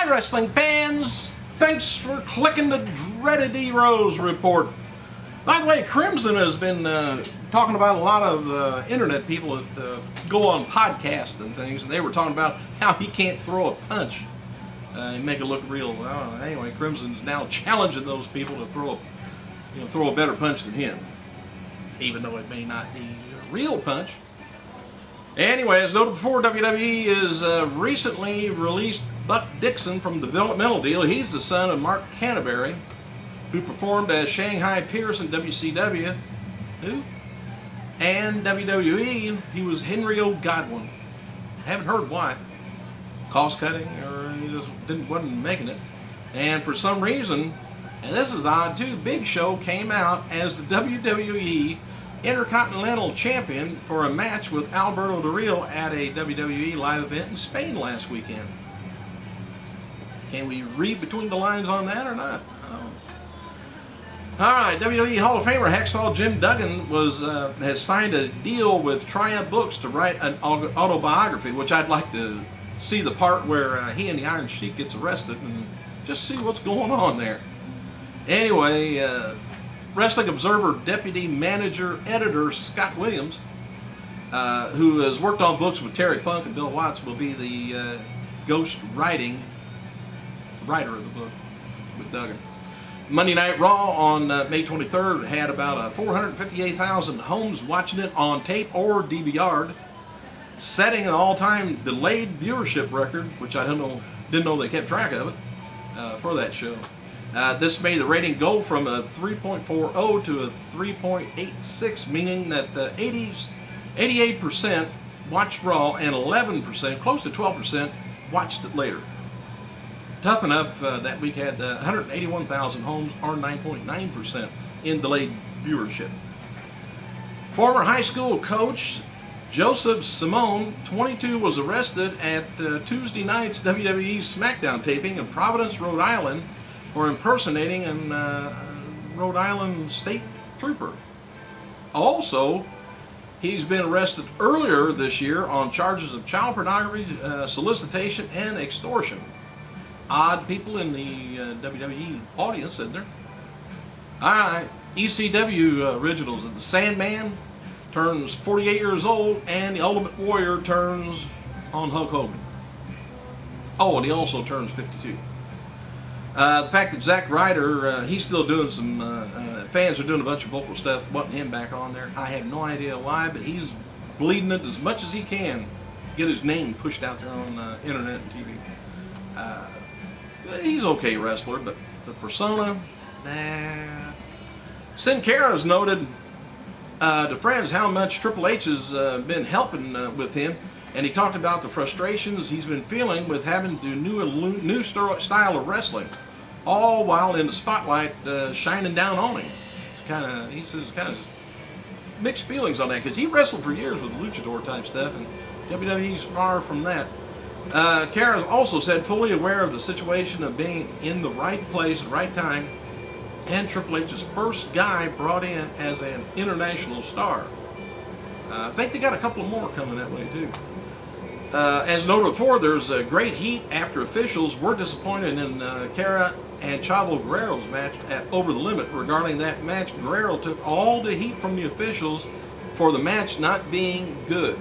Hi, wrestling fans! Thanks for clicking the dreaded E-Rose report. By the way, Crimson has been talking about a lot of internet people that go on podcasts and things, and they were talking about how he can't throw a punch and make it look real. Well, anyway, Crimson's now challenging those people to throw a better punch than him, even though it may not be a real punch. Anyway, as noted before, WWE has recently released Buck Dixon from the developmental deal. He's the son of Mark Canterbury, who performed as Shanghai Pierce in WCW. And WWE, he was Henry O. Godwin. Haven't heard why. Cost cutting, or he just wasn't making it. And for some reason, and this is odd too, Big Show came out as the WWE Intercontinental Champion for a match with Alberto Del Rio at a WWE live event in Spain last weekend. Can we read between the lines on that or not? Alright, WWE Hall of Famer Hacksaw Jim Duggan has signed a deal with Triumph Books to write an autobiography, which I'd like to see the part where he and the Iron Sheik gets arrested and just see what's going on there. Anyway, Wrestling Observer Deputy Manager Editor Scott Williams, who has worked on books with Terry Funk and Bill Watts, will be the ghost writer of the book with Duggan. Monday Night Raw on May 23rd had about 458,000 homes watching it on tape or DVR'd, setting an all-time delayed viewership record, which I didn't know they kept track of it for that show. This made the rating go from a 3.40 to a 3.86, meaning that the 88% watched Raw and 11%, close to 12%, watched it later. Tough enough, that week had 181,000 homes, or 9.9% in delayed viewership. Former high school coach Joseph Simone, 22, was arrested at Tuesday night's WWE SmackDown taping in Providence, Rhode Island, for impersonating a Rhode Island state trooper. Also, he's been arrested earlier this year on charges of child pornography, solicitation, and extortion. Odd people in the WWE audience, isn't there? Alright, ECW originals. The Sandman turns 48 years old, and the Ultimate Warrior turns on Hulk Hogan. Oh, and he also turns 52. The fact that Zack Ryder, he's still doing some, fans are doing a bunch of vocal stuff, wanting him back on there. I have no idea why, but he's bleeding it as much as he can, get his name pushed out there on internet and TV. He's okay wrestler, but the persona, nah. Sin Cara's noted to friends how much Triple H has been helping with him, and he talked about the frustrations he's been feeling with having to do a new style of wrestling, all while in the spotlight shining down on him. He says kind of mixed feelings on that, because he wrestled for years with luchador type stuff, and WWE's far from that. Cara also said fully aware of the situation of being in the right place at the right time, and Triple H's first guy brought in as an international star. I think they got a couple more coming that way too. As noted before, there's a great heat after officials were disappointed in Cara and Chavo Guerrero's match at Over the Limit. Regarding that match, Guerrero took all the heat from the officials for the match not being good.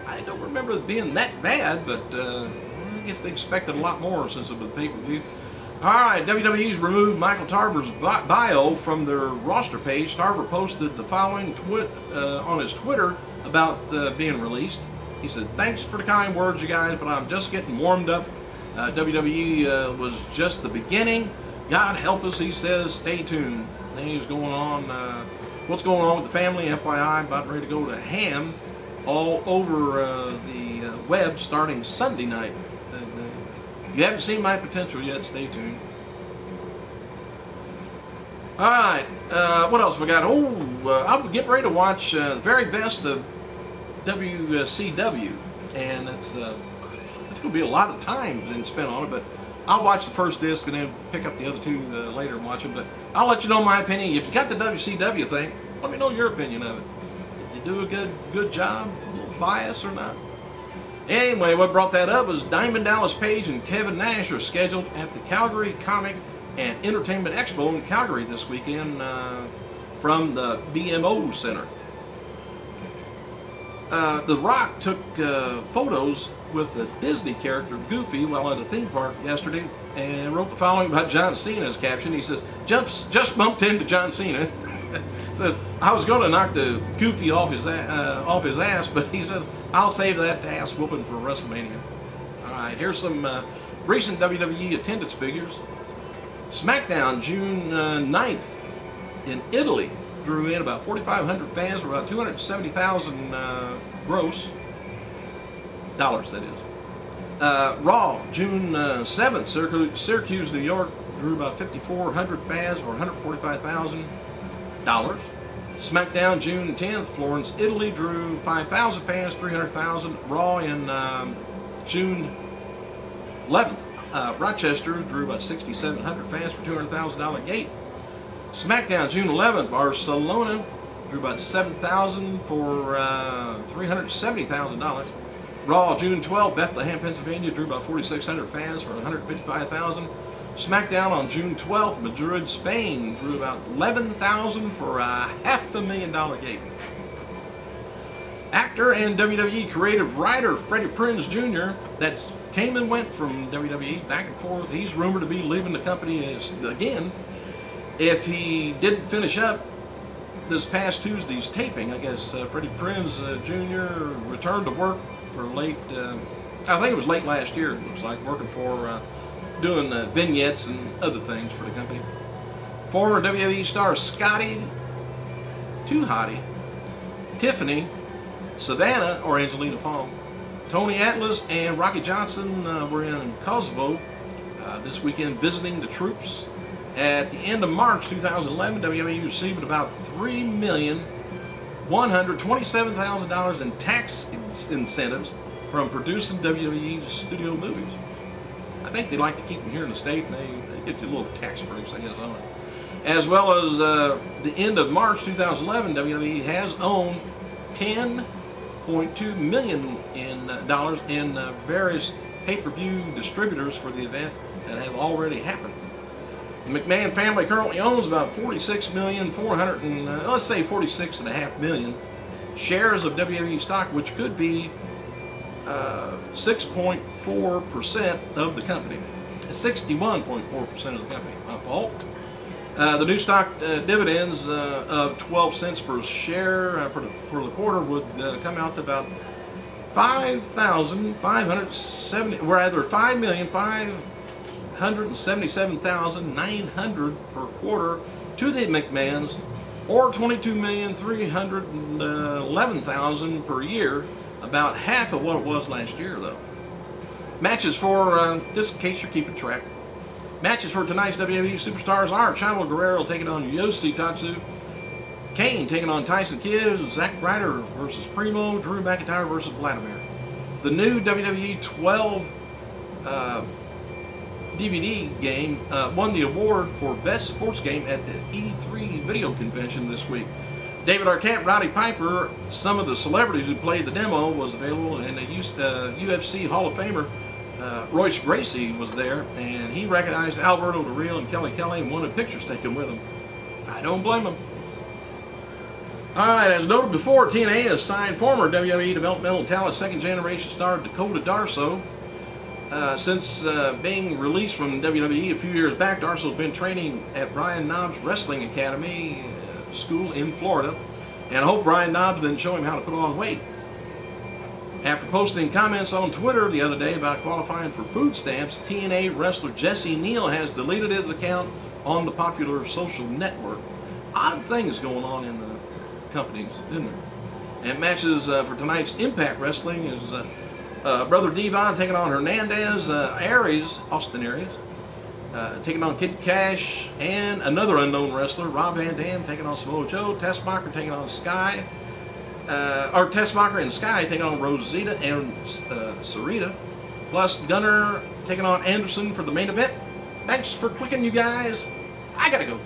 I don't remember it being that bad, but I guess they expected a lot more since it was pay-per-view. Alright, WWE's removed Michael Tarver's bio from their roster page. Tarver posted the following on his Twitter about being released. He said, "Thanks for the kind words, you guys, but I'm just getting warmed up. WWE was just the beginning. God help us," he says. "Stay tuned." Then he's going on, what's going on with the family, FYI, about ready to go to ham all over the web starting Sunday night. You haven't seen my potential yet, stay tuned. Alright, what else we got? I'm getting ready to watch the very best of WCW, and it's going to be a lot of time then spent on it, but I'll watch the first disc and then pick up the other two later and watch them. But I'll let you know my opinion. If you got the WCW thing, let me know your opinion of it. Did they do a good job? A little bias or not? Anyway, what brought that up was Diamond Dallas Page and Kevin Nash are scheduled at the Calgary Comic and Entertainment Expo in Calgary this weekend from the BMO Center. The Rock took photos with the Disney character Goofy while at a theme park yesterday and wrote the following about John Cena's caption. He says, just bumped into John Cena. Says, I was going to knock the Goofy off his ass, but he said, I'll save that ass whooping for WrestleMania. All right, here's some recent WWE attendance figures. SmackDown, June 9th in Italy, drew in about 4,500 fans for about 270,000 gross dollars, that is. Raw, June 7th, Syracuse, New York, drew about 5,400 fans for $145,000. SmackDown, June 10th, Florence, Italy, drew 5,000 fans, 300,000. Raw in June 11th, Rochester drew about 6,700 fans for $200,000 gate. SmackDown, June 11th, Barcelona drew about 7,000 for $370,000. Raw, June 12th, Bethlehem, Pennsylvania, drew about 4,600 fans for $155,000. SmackDown on June 12th, Madrid, Spain, drew about 11,000 for a $500,000 gate. Actor and WWE creative writer Freddie Prinze Jr. that's came and went from WWE back and forth. He's rumored to be leaving the company again if he didn't finish up this past Tuesday's taping. I guess Freddie Prinze Jr. returned to work for late, I think it was late last year, it looks like, working for doing vignettes and other things for the company. Former WWE star Scotty, Too Hottie, Tiffany, Savannah or Angelina Fong, Tony Atlas, and Rocky Johnson were in Kosovo this weekend visiting the troops. At the end of March 2011, WWE received about $3,127,000 in tax incentives from producing WWE studio movies. I think they like to keep them here in the state, and they get the little tax breaks, I guess, on it. As well as the end of March 2011, WWE has owned $10.2 million in various pay-per-view distributors for the event that have already happened. The McMahon family currently owns about 46.5 million shares of WWE stock, which could be 6.4% of the company. 61.4% of the company. My fault. The new stock dividends of 12 cents per share for the quarter would come out to about $5,577,900 per quarter to the McMahons, or $22,311,000 per year, about half of what it was last year, though. Matches for, just in case you're keeping track, matches for tonight's WWE superstars are Chavo Guerrero taking on Yoshitatsu, Kane taking on Tyson Kidd, Zack Ryder versus Primo, Drew McIntyre versus Vladimir. The new WWE 12 DVD game won the award for Best Sports Game at the E3 Video Convention this week. David Arquette, Roddy Piper, some of the celebrities who played the demo was available, and the UFC Hall of Famer Royce Gracie was there, and he recognized Alberto Del Rio and Kelly Kelly and wanted pictures taken with him. I don't blame him. Alright, as noted before, TNA has signed former WWE developmental talent second generation star Dakota Darso. Since being released from WWE a few years back, Darso has been training at Brian Knobbs Wrestling Academy school in Florida, and I hope Brian Knobbs didn't show him how to put on weight. After posting comments on Twitter the other day about qualifying for food stamps, TNA wrestler Jesse Neal has deleted his account on the popular social network. Odd things going on in the companies, isn't there? And matches for tonight's Impact Wrestling is Brother Devon taking on Hernandez, Austin Aries, taking on Kid Cash, and another unknown wrestler, Rob Van Dam, taking on Samoa Joe, Tessmacher taking on Sky, Tessmacher and Sky taking on Rosita and Sarita, plus Gunner taking on Anderson for the main event. Thanks for clicking, you guys. I gotta go.